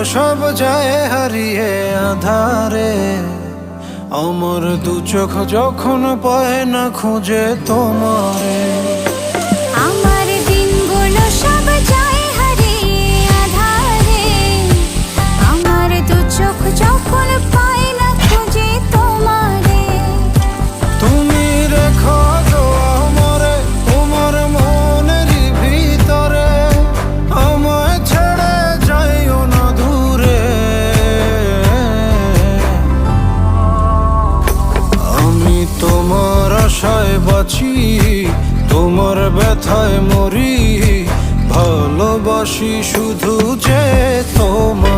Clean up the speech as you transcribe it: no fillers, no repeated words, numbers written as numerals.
সব যায় হারিয়ে আধারে, আমার দু চোখ যখন পায় না খুঁজে তোমারে। আমার দিনগুলো সব যায় হারিয়ে আঁধারে, আমার দু চোখ যখন পায় না খুঁজে তোমারে। তুমি রেখো তো আমারে তোমার মনের ভিতরে, আমায় ছেড়ে যাইও না দূরে। আমি তোমার আশায় বাঁচি, তোমার ব্যথায় মরি, ভালোবাসি শুধু যে তোমার।